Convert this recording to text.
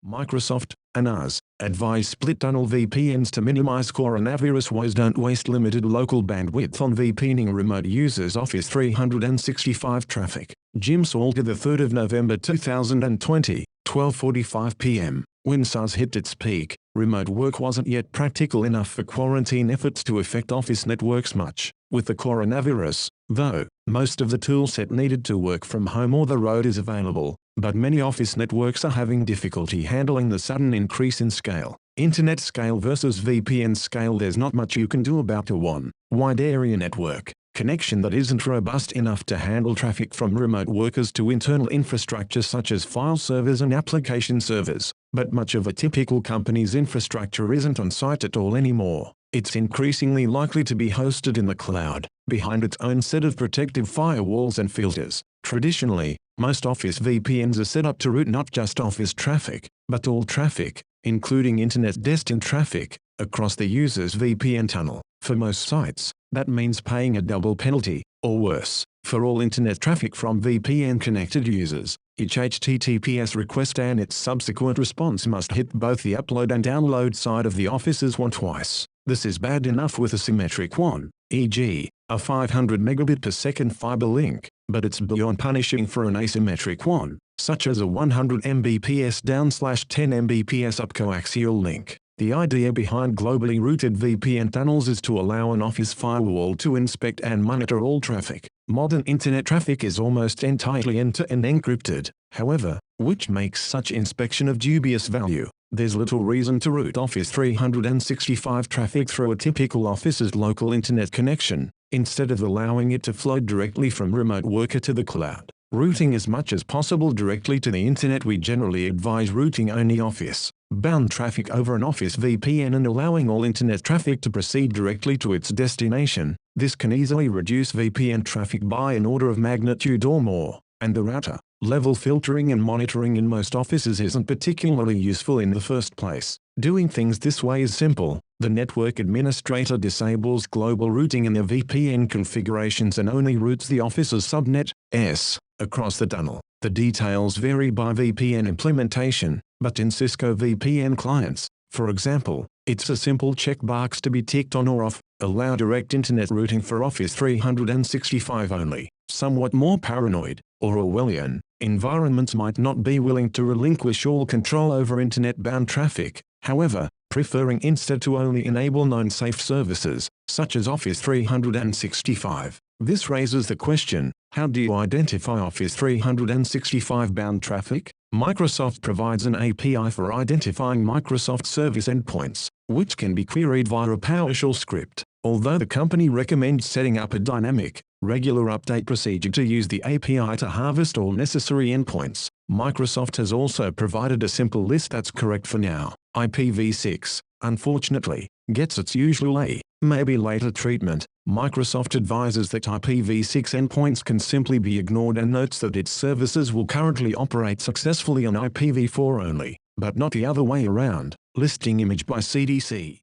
Microsoft and ours advise split-tunnel VPNs to minimize coronavirus woes. Don't waste limited local bandwidth on VPNing remote users. Office 365 traffic. Jim Salter, the 3rd of November 2020, 12:45 p.m. When SARS hit its peak, remote work wasn't yet practical enough for quarantine efforts to affect office networks much. With the coronavirus, though, most of the toolset needed to work from home or the road is available, but many office networks are having difficulty handling the sudden increase in scale. Internet scale versus VPN scale. There's not much you can do about a wide area network connection that isn't robust enough to handle traffic from remote workers to internal infrastructure such as file servers and application servers. But much of a typical company's infrastructure isn't on site at all anymore. It's increasingly likely to be hosted in the cloud, behind its own set of protective firewalls and filters. Traditionally, most office VPNs are set up to route not just office traffic, but all traffic, including internet-destined traffic, across the user's VPN tunnel. For most sites, that means paying a double penalty, or worse, for all internet traffic from VPN-connected users. Each HTTPS request and its subsequent response must hit both the upload and download side of the office's one twice. This is bad enough with a symmetric one, e.g., a 500 megabit per second fiber link, but it's beyond punishing for an asymmetric one, such as a 100 Mbps down/10 Mbps up coaxial link. The idea behind globally routed VPN tunnels is to allow an office firewall to inspect and monitor all traffic. Modern internet traffic is almost entirely end-to-end encrypted, however, which makes such inspection of dubious value. There's little reason to route Office 365 traffic through a typical office's local internet connection, instead of allowing it to flow directly from remote worker to the cloud. Routing as much as possible directly to the internet. We generally advise routing only office-bound traffic over an office VPN and allowing all internet traffic to proceed directly to its destination. This can easily reduce VPN traffic by an order of magnitude or more, and the router level filtering and monitoring in most offices isn't particularly useful in the first place. Doing things this way is simple. The network administrator disables global routing in the VPN configurations and only routes the office's subnet across the tunnel. The details vary by VPN implementation, but in Cisco VPN clients, for example, it's a simple checkbox to be ticked on or off, allow direct internet routing for Office 365 only. Somewhat more paranoid, or Orwellian, environments might not be willing to relinquish all control over internet-bound traffic, however, preferring instead to only enable known safe services, such as Office 365. This raises the question, how do you identify Office 365 bound traffic? Microsoft provides an API for identifying Microsoft Service endpoints, which can be queried via a PowerShell script. Although the company recommends setting up a dynamic, regular update procedure to use the API to harvest all necessary endpoints, Microsoft has also provided a simple list that's correct for now. IPv6, unfortunately, gets its usual maybe later treatment. Microsoft advises that IPv6 endpoints can simply be ignored and notes that its services will currently operate successfully on IPv4 only, but not the other way around. Listing image by CDC.